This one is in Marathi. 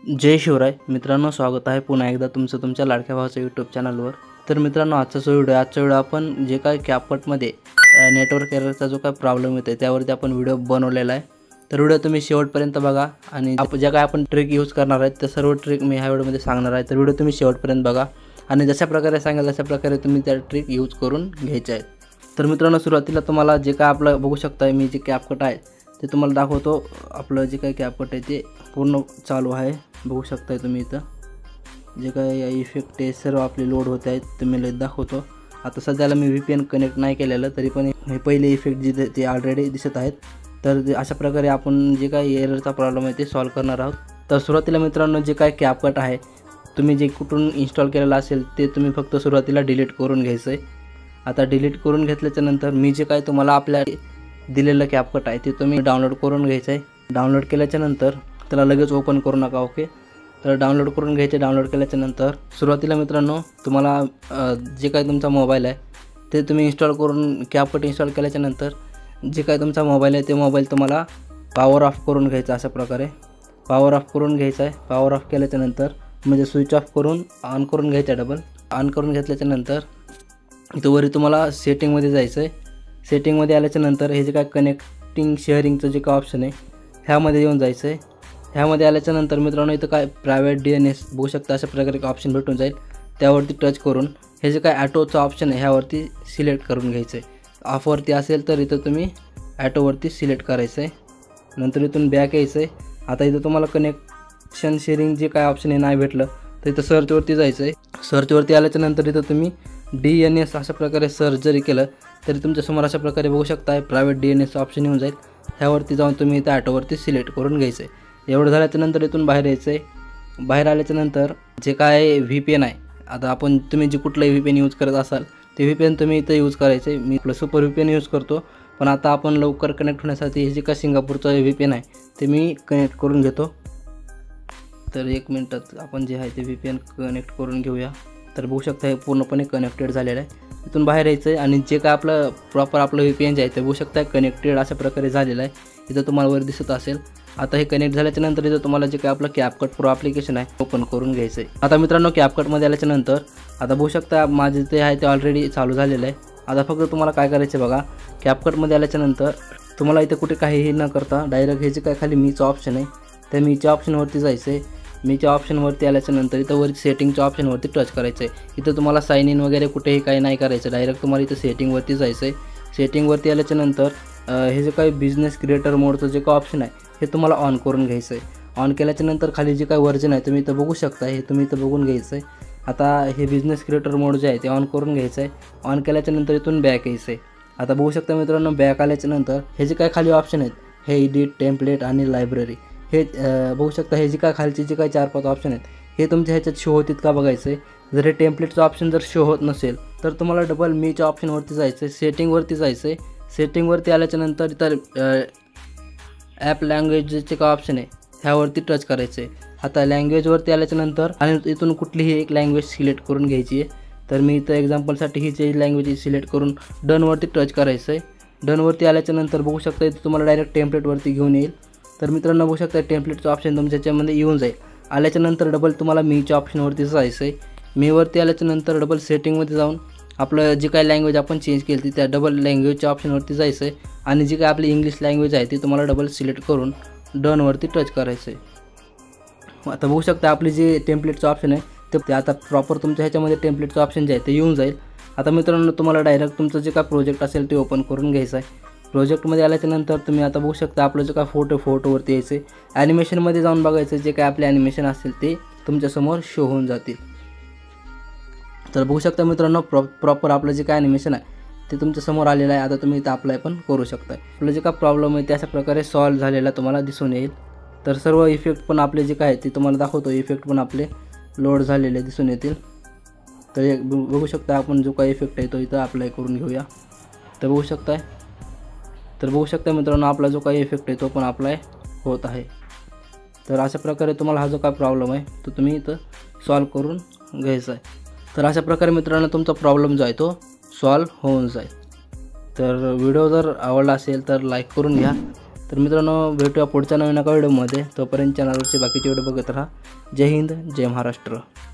जय शिवराय मित्रांनो, स्वागत आहे पुन्हा एकदा तुमचं तुमच्या लाडक्या भावाच्या यूट्यूब चॅनलवर। तर मित्रांनो, आजचा व्हिडिओ आपण जे काय कॅपकटमध्ये नेटवर्क एररचा जो काय प्रॉब्लेम येतो त्यावरती आपण व्हिडिओ बनवलेला आहे। तर व्हिडिओ तुम्ही शेवटपर्यंत बघा आणि जे काय आपण ट्रिक यूज करणार आहे ते सर्व ट्रिक मी ह्या व्हिडिओमध्ये सांगणार आहे। तर व्हिडिओ तुम्ही शेवटपर्यंत बघा आणि जशा प्रकारे सांगेल तशा प्रकारे तुम्ही त्या ट्रिक यूज करून घ्यायचे आहेत। तर मित्रांनो, सुरुवातीला तुम्हाला जे काय आपलं बघू शकता मी जे कॅपकट आहे ते तुम्हाला दाखवतो। आपलं जे काही कॅपकट आहे ते पूर्ण चालू आहे, बघू शकता तुम्ही इथं जे काही इफेक्ट आहे सर्व आपले लोड होत आहेत ते मी दाखवतो। आता सध्याला मी VPN कनेक्ट नाही केलेलं तरी पण हे पहिले इफेक्ट जे ते ऑलरेडी दिसत आहेत। तर अशा प्रकारे आपण जे काही एररचा प्रॉब्लेम आहे ते सॉल्व करणार आहोत। तर सुरुवातीला मित्रांनो, जे काही कॅपकट आहे तुम्ही जे कुठून इन्स्टॉल केलेलं असेल ते तुम्ही फक्त सुरुवातीला डिलीट करून घ्यायचं आहे। आता डिलीट करून घेतल्याच्या नंतर मी जे काही तुम्हाला आपल्या दिलेलं कॅपकट आहे ते तुम्ही डाउनलोड करून घ्यायचं आहे। डाउनलोड केल्याच्या नंतर त्याला लगेच ओपन करू नका, ओके। तर डाउनलोड करून घ्यायचे। डाउनलोड केल्याच्या नंतर सुरुवातीला मित्रांनो तुम्हाला जे काही तुमचा मोबाईल आहे ते तुम्ही इन्स्टॉल करून कॅपकट इन्स्टॉल केल्याच्या नंतर जे काही तुमचा मोबाईल आहे ते मोबाईल तुम्हाला पॉवर ऑफ करून घ्यायचा। अशा प्रकारे पॉवर ऑफ करून घ्यायचा आहे। पॉवर ऑफ केल्याच्या नंतर म्हणजे स्विच ऑफ करून ऑन करून घ्यायचा। डबल ऑन करून घेतल्याच्या नंतर इथं वरी तुम्हाला सेटिंगमध्ये जायचं आहे। सेटिंगमध्ये आल्याच्या नंतर हे जे काय कनेक्टिंग शेअरिंगचं जे काय ऑप्शन आहे ह्यामध्ये येऊन जायचं आहे। ह्यामध्ये आल्याच्या नंतर मित्रांनो इथं काय प्रायव्हेट DNS बघू शकता, अशा प्रकारे एक ऑप्शन भेटून जाईल। त्यावरती टच करून हे जे काय ॲटोचं ऑप्शन आहे ह्यावरती सिलेक्ट करून घ्यायचं आहे। ऑफवरती असेल तर इथं तुम्ही ॲटोवरती सिलेक्ट करायचं आहे। नंतर इथून बॅक यायचं आहे। आता इथं तुम्हाला कनेक्शन शेअरिंग जे काय ऑप्शन आहे नाही भेटलं तर इथं सर्चवरती जायचं आहे। सर्चवरती आल्याच्या नंतर इथं तुम्ही DNS अशा प्रकारे सर्च जरी केलं तरी तुमच्यासमोर अशा प्रकारे बघू शकता प्रायव्हेट DNS ऑप्शन येऊन जाईल। ह्यावरती जाऊन तुम्ही इथं ॲटोवरती सिलेक्ट करून घ्यायचं आहे। एवढं झाल्याच्या नंतर इथून बाहेर यायचं आहे। बाहेर आल्याच्या नंतर जे काय VPN आहे, आता तुम्ही जे कुठलंही VPN यूज करत असाल ते VPN तुम्ही इथं यूज करायचं आहे। मी आपलं सुपर VPN यूज करतो, पण आता आपण लवकर कनेक्ट होण्यासाठी हे जे काय सिंगापूरचं VPN आहे ते मी कनेक्ट करून घेतो। तर 1 मिनिटात आपण जे आहे ते VPN कनेक्ट करून घेऊया। तर बघू शकता हे पूर्णपणे कनेक्टेड झालेलं आहे। इथून बाहेर यायचं आहे आणि जे काय आपलं प्रॉपर आपलं VPN जे आहे ते बघू शकता कनेक्टेड अशा प्रकारे झालेलं आहे। इथं तुम्हाला वर दिसत असेल। आता हे कनेक्ट झाल्याच्या नंतर इथं तुम्हाला जे काय आपलं कॅपकट प्रो ॲप्लिकेशन आहे ओपन करून घ्यायचं आहे। आता मित्रांनो, कॅपकटमध्ये आल्याच्या नंतर आता बघू शकता माझे ते आहे ते ऑलरेडी चालू झालेलं आहे। आता फक्त तुम्हाला काय करायचं बघा, कॅपकटमध्ये आल्याच्या नंतर तुम्हाला इथं कुठे काहीही न करता डायरेक्ट हे जे काय खाली मीचं ऑप्शन आहे त्या मीच्या ऑप्शनवरती जायचं आहे। मीच्या ऑप्शनवरती आल्याच्या नंतर इथं वरती सेटिंगच्या ऑप्शनवरती टच करायचं आहे। इथं तुम्हाला साइन इन वगैरे कुठेही काही नाही करायचं, डायरेक्ट तुम्हाला इथं सेटिंगवरती जायचं आहे। सेटिंगवरती आल्याच्या नंतर हे जे काही बिझनेस क्रिएटर मोडचं जे काही ऑप्शन आहे हे तुम्हाला ऑन करून घ्यायचं आहे। ऑन केल्याच्या नंतर खाली जे काही व्हर्जन आहे तुम्ही इथं बघू शकता, हे तुम्ही इथं बघून घ्यायचं आहे। आता हे बिझनेस क्रिएटर मोड जे आहे ते ऑन करून घ्यायचं आहे। ऑन केल्याच्या नंतर इथून बॅक यायचं आहे। आता बघू शकता मित्रांनो, बॅक आल्याच्या नंतर हे जे काही खाली ऑप्शन आहेत हे एडिट, टेम्पलेट आणि लायब्ररी हे बघू शकता। हे जे काय खालचे जे काही 4-5 ऑप्शन आहेत हे तुमच्या ह्याच्यात शो होतील का बघायचं आहे। जर हे टेम्पलेटचं ऑप्शन जर शो होत नसेल तर तुम्हाला डबल मीच्या ऑप्शनवरती जायचं आहे, सेटिंगवरती जायचं आहे। सेटिंगवरती आल्याच्या नंतर इथं ॲप लँग्वेजचे काय ऑप्शन आहे ह्यावरती टच करायचं आहे। आता लँग्वेजवरती आल्याच्या नंतर आणि इथून कुठलीही एक लँग्वेज सिलेक्ट करून घ्यायची आहे। तर मी इथं एक्झाम्पलसाठी ही जे लँग्वेज सिलेक्ट करून डनवरती टच करायचं आहे। डनवरती आल्याच्या नंतर बघू शकता इथं तुम्हाला डायरेक्ट टेम्पलेटवरती घेऊन येईल। तर मित्रांनो बघू शकता टेम्पलेटचं ऑप्शन तुमच्या ह्याच्यामध्ये येऊन जाईल। आल्याच्या नंतर डबल तुम्हाला मीच्या ऑप्शनवरती जायचं आहे। मीवरती आल्याच्या नंतर डबल सेटिंगमध्ये जाऊन आपलं जे काही लँग्वेज आपण चेंज केली ती त्या डबल लँग्वेजच्या ऑप्शनवरती जायचं आहे आणि जी काय आपली इंग्लिश लँग्वेज आहे ती तुम्हाला डबल सिलेक्ट करून डनवरती टच करायचं आहे। आता बघू शकता आपली जे टेम्पलेटचं ऑप्शन आहे ते आता प्रॉपर तुमच्या ह्याच्यामध्ये टेम्पलेटचं ऑप्शन जे आहे ते येऊन जाईल। आता मित्रांनो, तुम्हाला डायरेक्ट तुमचं जे काय प्रोजेक्ट असेल ते ओपन करून घ्यायचं आहे। प्रोजेक्टमध्ये आल्याच्या नंतर तुम्ही आता बघू शकता आपलं जे काय फोटोवरती यायचं आहे। ॲनिमेशनमध्ये जाऊन बघायचं जे काय आपले ॲनिमेशन असेल ते तुमच्यासमोर शो होऊन जातील। तर बघू शकता मित्रांनो, प्रॉपर आपलं जे काय ॲनिमेशन आहे ते तुमच्यासमोर आलेलं आहे। आता तुम्ही इथं अप्लाय पण करू शकता। आपलं जे काय प्रॉब्लेम आहे ते अशा प्रकारे सॉल्व झालेला तुम्हाला दिसून येईल। तर सर्व इफेक्ट पण आपले जे काय ते तुम्हाला दाखवतो, इफेक्ट पण आपले लोड झालेले दिसून येतील। तर बघू शकता आपण जो काय इफेक्ट आहे तो इथं अप्लाय करून घेऊया। तर बघू शकता मित्रांनो, आपला जो काही इफेक्ट आहे तो पण अप्लाय होत आहे। तर अशा प्रकारे तुम्हाला हा जो काय प्रॉब्लेम आहे तो तुम्ही इथं सॉल्व करून घ्यायचा आहे। तर अशा प्रकारे मित्रांनो तुमचा प्रॉब्लेम जो आहे तो सॉल्व होऊन जाईल। तर व्हिडिओ जर आवडला असेल तर लाईक करून घ्या तर मित्रांनो भेटूया पुढच्या नवीन एका व्हिडिओमध्ये. तोपर्यंत चॅनलवरचे बाकीचे व्हिडिओ बघत राहा. जय हिंद, जय महाराष्ट्र.